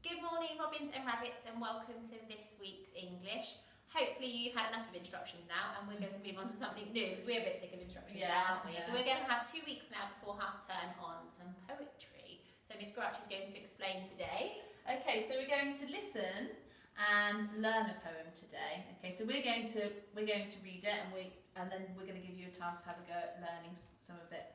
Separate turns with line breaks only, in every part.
Good morning, Robins and Rabbits, and welcome to this week's English. Hopefully you've had enough of instructions now, and we're going to move on to something new, because we're a bit sick of instructions now, aren't we? Yeah. So we're going to have 2 weeks now before half term on some poetry. So Miss Grouch is going to explain today.
Okay, so we're going to listen and learn a poem today. Okay, so we're going to read it, and then we're going to give you a task to have a go at learning some of it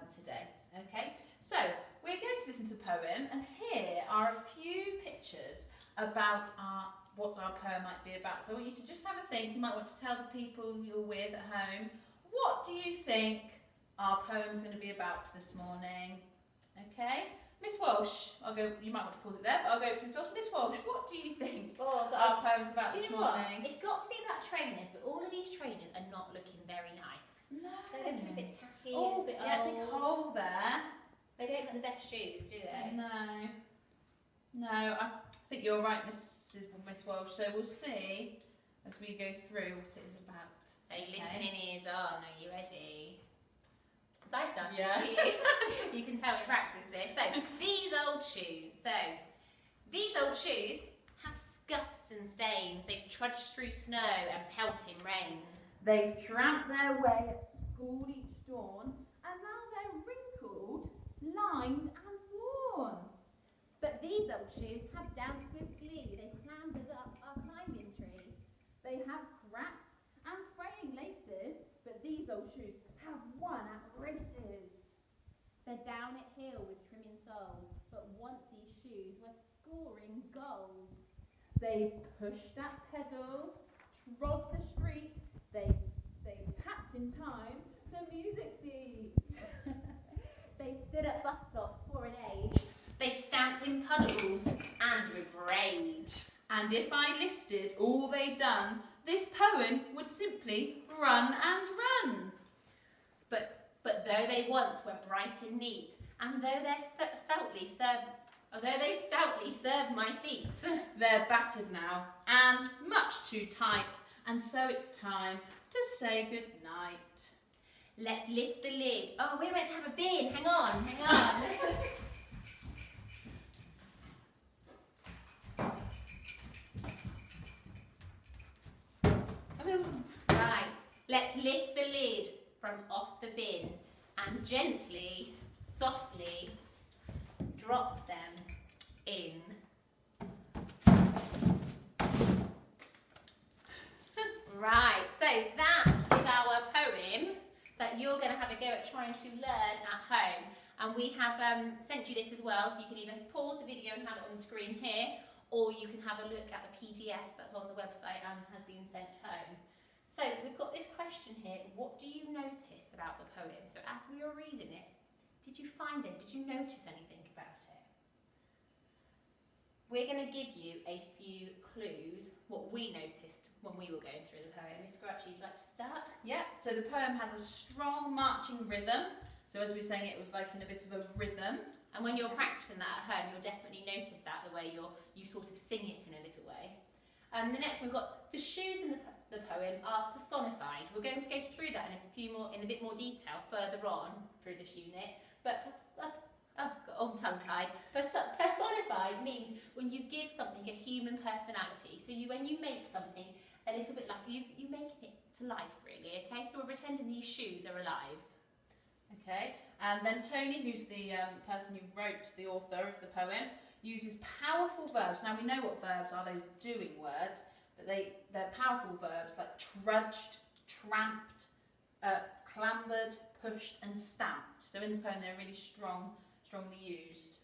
today. Okay, so we're going to listen to the poem, and here are a few pictures about what our poem might be about. So I want you to just have a think. You might want to tell the people you're with at home, what do you think our poem's going to be about this morning? Okay, Miss Walsh, you might want to pause it there, but I'll go to Miss Walsh. Miss Walsh, what do you think our poem's about this morning?
It's got to be about trainers, but all of these trainers are not looking very nice.
No.
They're looking a bit tatty,
Oh,
it's a bit
yeah,
old.
big hole there.
They don't look the best shoes, do they?
No, I think you're right, Miss Walsh. So we'll see as we go through what it is about.
So listening ears on, are you ready? As I started,
yeah.
You can tell we practice this. So, these old shoes have scuffs and stains. They've trudged through snow and pelting rain.
They've tramped their way at school each dawn, and now they're wrinkled, lined and worn.
But these old shoes have danced with glee. They clambered up our climbing tree. They have cracked and fraying laces, but these old shoes have won at races. They're down at heel with trimming soles, but once these shoes were scoring goals. They've pushed at pedals, trod the street, they've tapped in time to music beats. They've stood at bus stops for an age.
They've stamped in puddles and with rage.
And if I listed all they'd done, this poem would simply run and run.
But though they once were bright and neat, and though they stoutly served my feet,
they're battered now and much too tight, and so it's time to say good night.
Let's lift the lid. Oh, we're meant to have a bin. Hang on. Right, let's lift the lid from off the bin and gently, softly drop them in. Right, so that is our poem that you're going to have a go at trying to learn at home. And we have sent you this as well, so you can either pause the video and have it on the screen here, or you can have a look at the PDF that's on the website and has been sent home. So we've got this question here, what do you notice about the poem? So as we were reading it, did you find it? Did you notice anything about it? We're going to give you a few clues, what we noticed when we were going through the poem. Miss Grouchy, would you like to start?
Yeah, so the poem has a strong marching rhythm. So as we were saying, it was like in a bit of a rhythm.
And when you're practicing that at home, you'll definitely notice that, the way you sort of sing it in a little way. The next we've got the shoes in the poem are personified. We're going to go through that in a bit more detail further on through this unit. But I'm tongue-tied. Personified means when you give something a human personality. So when you make something a little bit like you making it to life, really. Okay, so we're pretending these shoes are alive.
Okay, and then Tony, who's the person who wrote, the author of the poem, uses powerful verbs. Now we know what verbs are, those doing words, but they're powerful verbs like trudged, tramped, clambered, pushed and stamped. So in the poem they're really strongly used.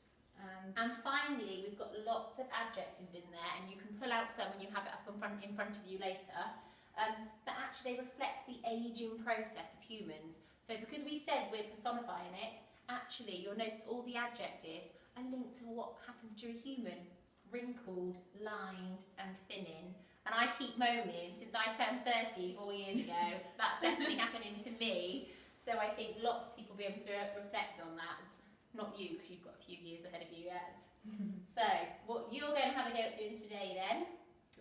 And finally we've got lots of adjectives in there, and you can pull out some when you have it up in front of you later. That actually reflect the ageing process of humans. So because we said we're personifying it, actually you'll notice all the adjectives are linked to what happens to a human. Wrinkled, lined and thinning. And I keep moaning, since I turned 30 4 years ago, that's definitely happening to me. So I think lots of people will be able to reflect on that. Not you, because you've got a few years ahead of you yet. So, what you're going to have a go at doing today then?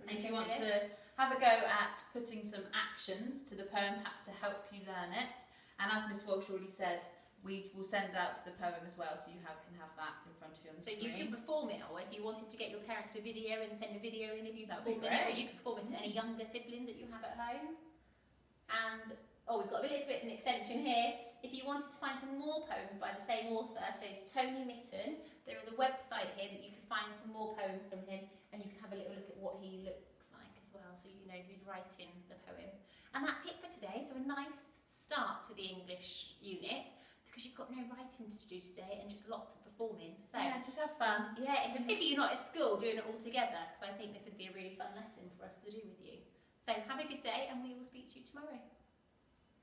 If you want to have a go at putting some actions to the poem, perhaps to help you learn it. And as Miss Walsh already said, we will send out the poem as well, so you can have that in front of you on the
So
screen.
you can perform it, or if you wanted to get your parents to video and send a video in of you
That would be
performing it, or
great.
you can perform it to any younger siblings that you have at home. And we've got a little bit of an extension here. If you wanted to find some more poems by the same author, so Tony Mitten, there is a website here that you can find some more poems from him, and you can have a little look at what he looks like as well, so you know who's writing the poem. And that's it for today. So a nice start to the English unit, because you've got no writing to do today and just lots of performing. So
Yeah, just have fun.
yeah, it's a pity you're not at school doing it all together, because I think this would be a really fun lesson for us to do with you. So have a good day, and we will speak to you tomorrow.